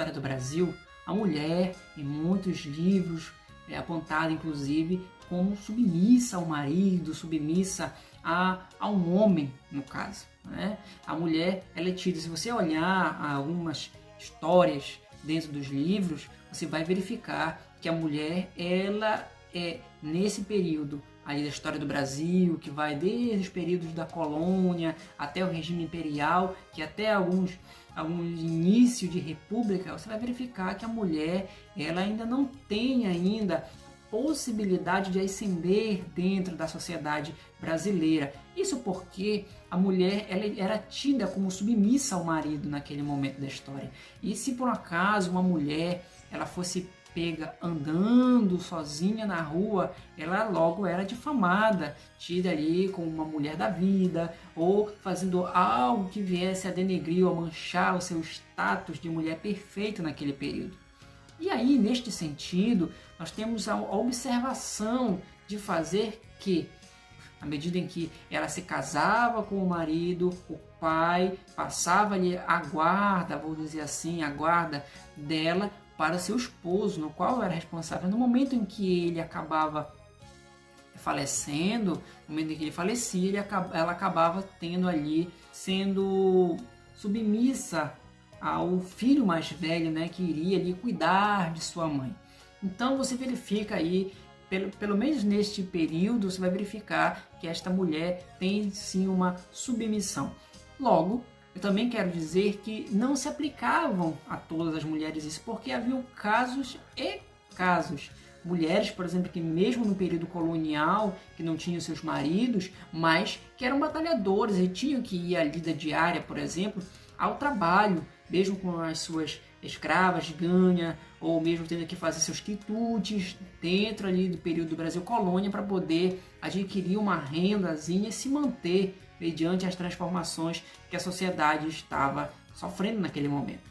história do Brasil, a mulher, em muitos livros, é apontada inclusive como submissa ao marido, submissa a um homem, no caso, né? A mulher, ela é tida, se você olhar algumas histórias dentro dos livros, você vai verificar que a mulher, ela é, nesse período aí da história do Brasil, que vai desde os períodos da colônia até o regime imperial, que até alguns início de república, você vai verificar que a mulher, ela ainda não tem ainda possibilidade de ascender dentro da sociedade brasileira. Isso porque a mulher, ela era tida como submissa ao marido naquele momento da história. E se por acaso uma mulher, ela fosse pega andando sozinha na rua, ela logo era difamada, tida ali como uma mulher da vida, ou fazendo algo que viesse a denegrir ou a manchar o seu status de mulher perfeita naquele período. E aí, neste sentido, nós temos a observação de fazer que, à medida em que ela se casava com o marido, o pai passava ali a guarda, vou dizer assim, a guarda dela para seu esposo, no qual era responsável. No momento em que ele acabava falecendo, no momento em que ele falecia, ela acabava tendo ali, sendo submissa ao filho mais velho, né, que iria ali cuidar de sua mãe. Então você verifica aí, pelo menos neste período, você vai verificar que esta mulher tem sim uma submissão. Logo, eu também quero dizer que não se aplicavam a todas as mulheres isso, porque haviam casos e casos. Mulheres, por exemplo, que mesmo no período colonial, que não tinham seus maridos, mas que eram batalhadoras e tinham que ir à lida diária, por exemplo, ao trabalho, mesmo com as suas escravas de ganha, ou mesmo tendo que fazer seus quitutes dentro ali do período do Brasil colônia para poder adquirir uma rendazinha e se manter mediante as transformações que a sociedade estava sofrendo naquele momento.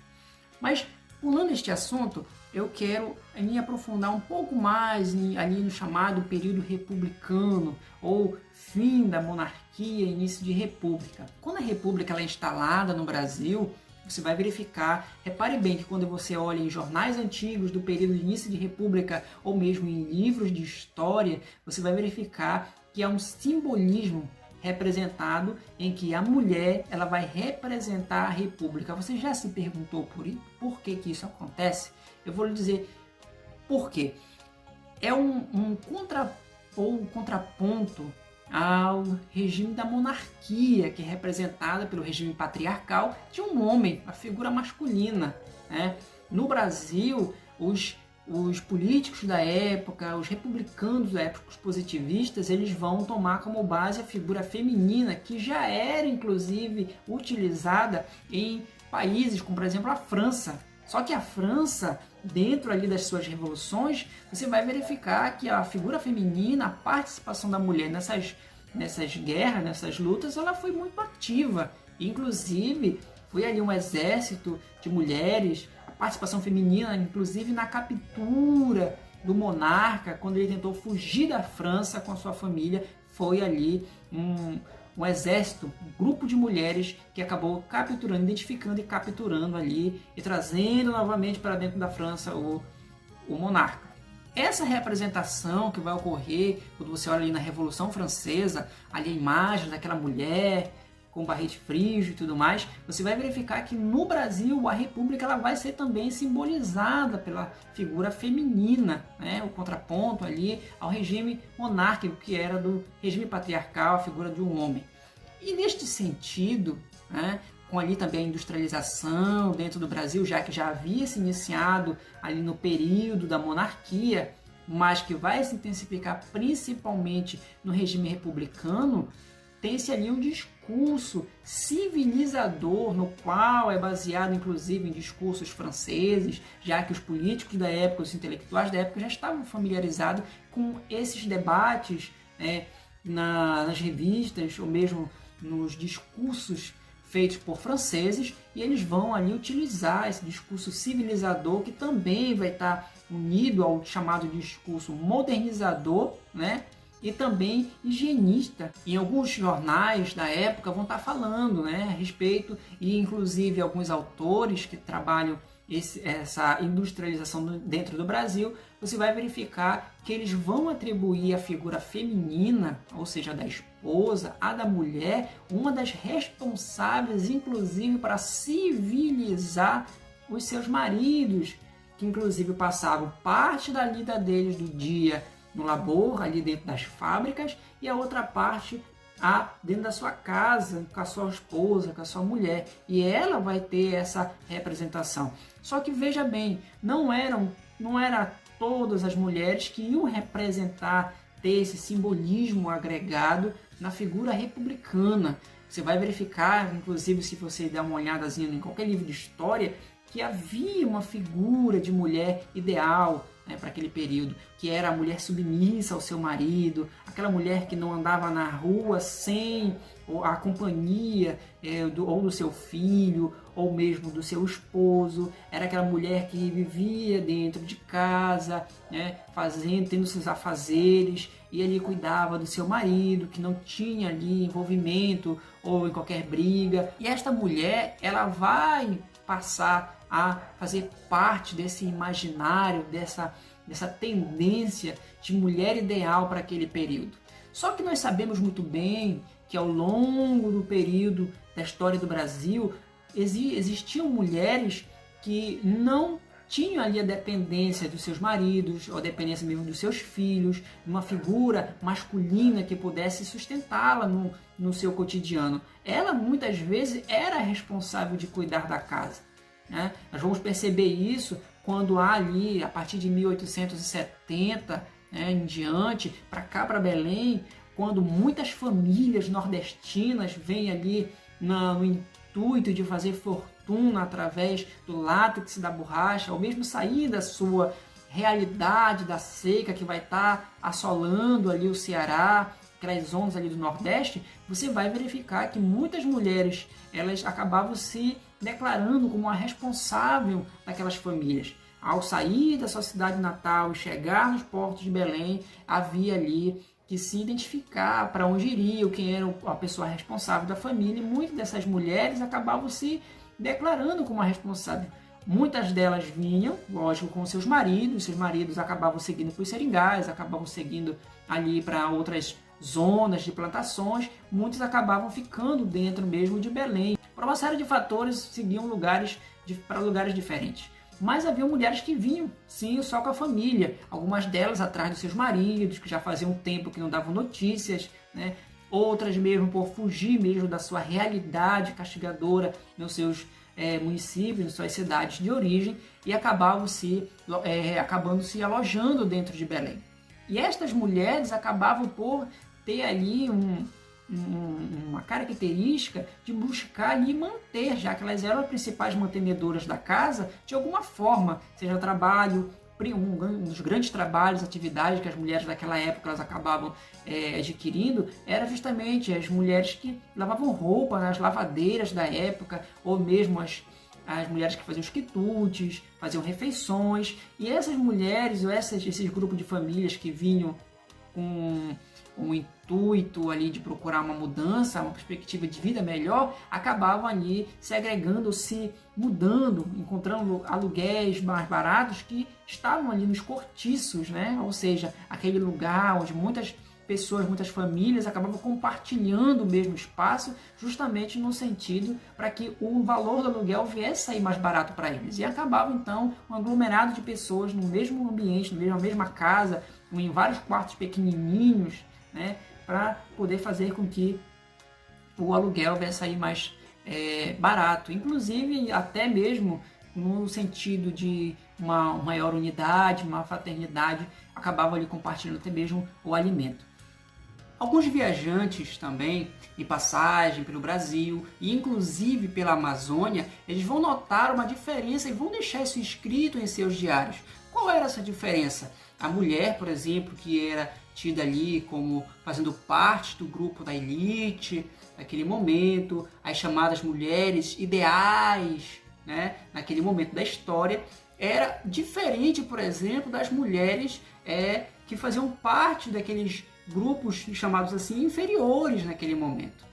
Mas, pulando este assunto, eu quero me aprofundar um pouco mais ali no chamado período republicano, ou fim da monarquia, início de república. Quando a república ela é instalada no Brasil, você vai verificar, repare bem que quando você olha em jornais antigos do período de início de república, ou mesmo em livros de história, você vai verificar que há um simbolismo representado em que a mulher ela vai representar a república. Você já se perguntou por que isso acontece? Eu vou lhe dizer por quê. É um contraponto ao regime da monarquia, que é representada pelo regime patriarcal de um homem, a figura masculina, né? No Brasil, os políticos da época, os republicanos da época, os positivistas, eles vão tomar como base a figura feminina, que já era inclusive utilizada em países como, por exemplo, a França. Só que a França, dentro ali das suas revoluções, você vai verificar que a figura feminina, a participação da mulher nessas guerras, nessas lutas, ela foi muito ativa. Inclusive, foi ali um exército de mulheres, participação feminina, inclusive na captura do monarca, quando ele tentou fugir da França com a sua família, foi ali um exército, um grupo de mulheres que acabou capturando, identificando e capturando ali e trazendo novamente para dentro da França o monarca. Essa representação que vai ocorrer quando você olha ali na Revolução Francesa, ali a imagem daquela mulher com barrete frígio e tudo mais, você vai verificar que no Brasil a república ela vai ser também simbolizada pela figura feminina, né? O contraponto ali ao regime monárquico, que era do regime patriarcal, a figura de um homem. E neste sentido, né, com ali também a industrialização dentro do Brasil, já que já havia se iniciado ali no período da monarquia, mas que vai se intensificar principalmente no regime republicano, tem-se ali um discurso civilizador, no qual é baseado inclusive em discursos franceses, já que os políticos da época, os intelectuais da época já estavam familiarizados com esses debates, né, nas revistas ou mesmo nos discursos feitos por franceses, e eles vão ali utilizar esse discurso civilizador, que também vai estar unido ao chamado discurso modernizador, né? E também higienista. Em alguns jornais da época vão estar falando, né, a respeito, e inclusive alguns autores que trabalham essa industrialização dentro do Brasil, você vai verificar que eles vão atribuir a figura feminina, ou seja, da esposa, a da mulher, uma das responsáveis, inclusive, para civilizar os seus maridos, que inclusive passavam parte da vida deles do dia no labor, ali dentro das fábricas, e a outra parte dentro da sua casa, com a sua esposa, com a sua mulher. E ela vai ter essa representação. Só que veja bem, não era todas as mulheres que iam representar, ter esse simbolismo agregado na figura republicana. Você vai verificar, inclusive se você der uma olhadazinha em qualquer livro de história, que havia uma figura de mulher ideal, né, para aquele período, que era a mulher submissa ao seu marido, aquela mulher que não andava na rua sem a companhia ou do seu filho, ou mesmo do seu esposo. Era aquela mulher que vivia dentro de casa, né, tendo seus afazeres, e ele cuidava do seu marido, que não tinha ali envolvimento ou em qualquer briga. E esta mulher, ela vai passar a fazer parte desse imaginário, dessa tendência de mulher ideal para aquele período. Só que nós sabemos muito bem que ao longo do período da história do Brasil, existiam mulheres que não tinham ali a dependência dos seus maridos, ou a dependência mesmo dos seus filhos, uma figura masculina que pudesse sustentá-la no seu cotidiano. Ela muitas vezes era responsável de cuidar da casa, né? Nós vamos perceber isso quando há ali, a partir de 1870, né, em diante, para cá, para Belém, quando muitas famílias nordestinas vêm ali no intuito de fazer fortuna através do látex da borracha, ou mesmo sair da sua realidade da seca que vai estar assolando ali o Ceará, aquelas zonas ali do Nordeste, você vai verificar que muitas mulheres, elas acabavam se declarando como a responsável daquelas famílias. Ao sair da sua cidade natal e chegar nos portos de Belém, havia ali que se identificar para onde iriam, quem era a pessoa responsável da família, e muitas dessas mulheres acabavam se declarando como a responsável. Muitas delas vinham, lógico, com seus maridos acabavam seguindo para os seringais, acabavam seguindo ali para outras zonas de plantações, muitos acabavam ficando dentro mesmo de Belém. Por uma série de fatores, seguiam para lugares diferentes. Mas havia mulheres que vinham, sim, só com a família. Algumas delas atrás dos seus maridos, que já faziam um tempo que não davam notícias, né? Outras mesmo por fugir mesmo da sua realidade castigadora nos seus municípios, nas suas cidades de origem, e acabando se alojando dentro de Belém. E estas mulheres acabavam por ter ali uma característica de buscar ali manter, já que elas eram as principais mantenedoras da casa, de alguma forma, seja trabalho, um dos grandes trabalhos, atividades que as mulheres daquela época elas acabavam adquirindo, era justamente as mulheres que lavavam roupa nas lavadeiras da época, ou mesmo as mulheres que faziam os quitutes, faziam refeições. E essas mulheres, ou esses grupos de famílias que vinham com o intuito ali de procurar uma mudança, uma perspectiva de vida melhor, acabavam ali se agregando, se mudando, encontrando aluguéis mais baratos que estavam ali nos cortiços, né? Ou seja, aquele lugar onde muitas pessoas, muitas famílias acabavam compartilhando o mesmo espaço, justamente no sentido para que o valor do aluguel viesse a sair mais barato para eles. E acabava então um aglomerado de pessoas no mesmo ambiente, na mesma casa, em vários quartos pequenininhos, né, para poder fazer com que o aluguel viesse sair mais barato. Inclusive, até mesmo no sentido de uma maior unidade, uma fraternidade, acabavam ali compartilhando até mesmo o alimento. Alguns viajantes também, em passagem pelo Brasil e inclusive pela Amazônia, eles vão notar uma diferença e vão deixar isso escrito em seus diários. Qual era essa diferença? A mulher, por exemplo, que era tida ali como fazendo parte do grupo da elite, naquele momento, as chamadas mulheres ideais, né, naquele momento da história, era diferente, por exemplo, das mulheres que faziam parte daqueles grupos chamados assim inferiores naquele momento.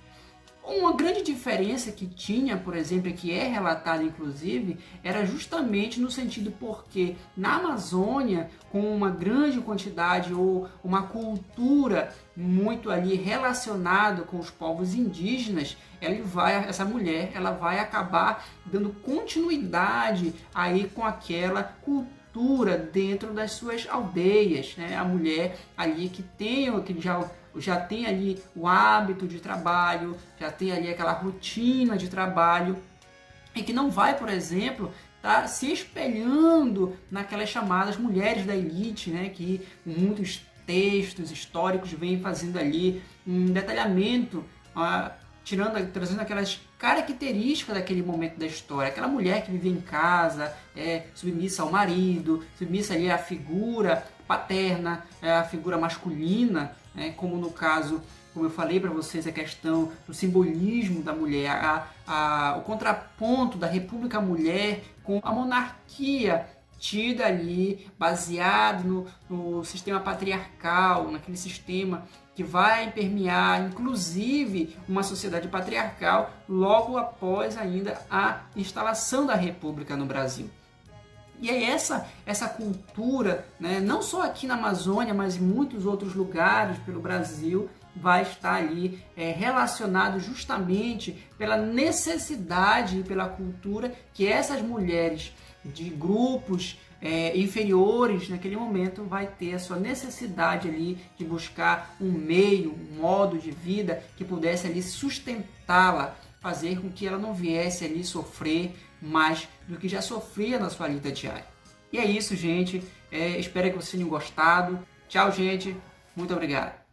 Uma grande diferença que tinha, por exemplo, e que é relatada inclusive, era justamente no sentido porque na Amazônia, com uma grande quantidade ou uma cultura muito ali relacionada com os povos indígenas, essa mulher ela vai acabar dando continuidade aí com aquela cultura dentro das suas aldeias, né? A mulher ali que já tem ali o hábito de trabalho, já tem ali aquela rotina de trabalho e que não vai, por exemplo, tá se espelhando naquelas chamadas mulheres da elite, né, que muitos textos históricos vêm fazendo ali um detalhamento, trazendo aquelas características daquele momento da história, aquela mulher que vive em casa, submissa ao marido, submissa ali à figura paterna, a figura masculina, como no caso, como eu falei para vocês, a questão do simbolismo da mulher, o contraponto da República Mulher com a monarquia tida ali, baseado no sistema patriarcal, naquele sistema que vai permear, inclusive, uma sociedade patriarcal logo após ainda a instalação da República no Brasil. E aí essa cultura, né, não só aqui na Amazônia, mas em muitos outros lugares pelo Brasil, vai estar ali relacionado justamente pela necessidade e pela cultura que essas mulheres de grupos inferiores naquele momento vai ter a sua necessidade ali de buscar um meio, um modo de vida que pudesse ali sustentá-la, fazer com que ela não viesse ali sofrer mais do que já sofria na sua lida diária. E é isso, gente. Espero que vocês tenham gostado. Tchau, gente. Muito obrigado.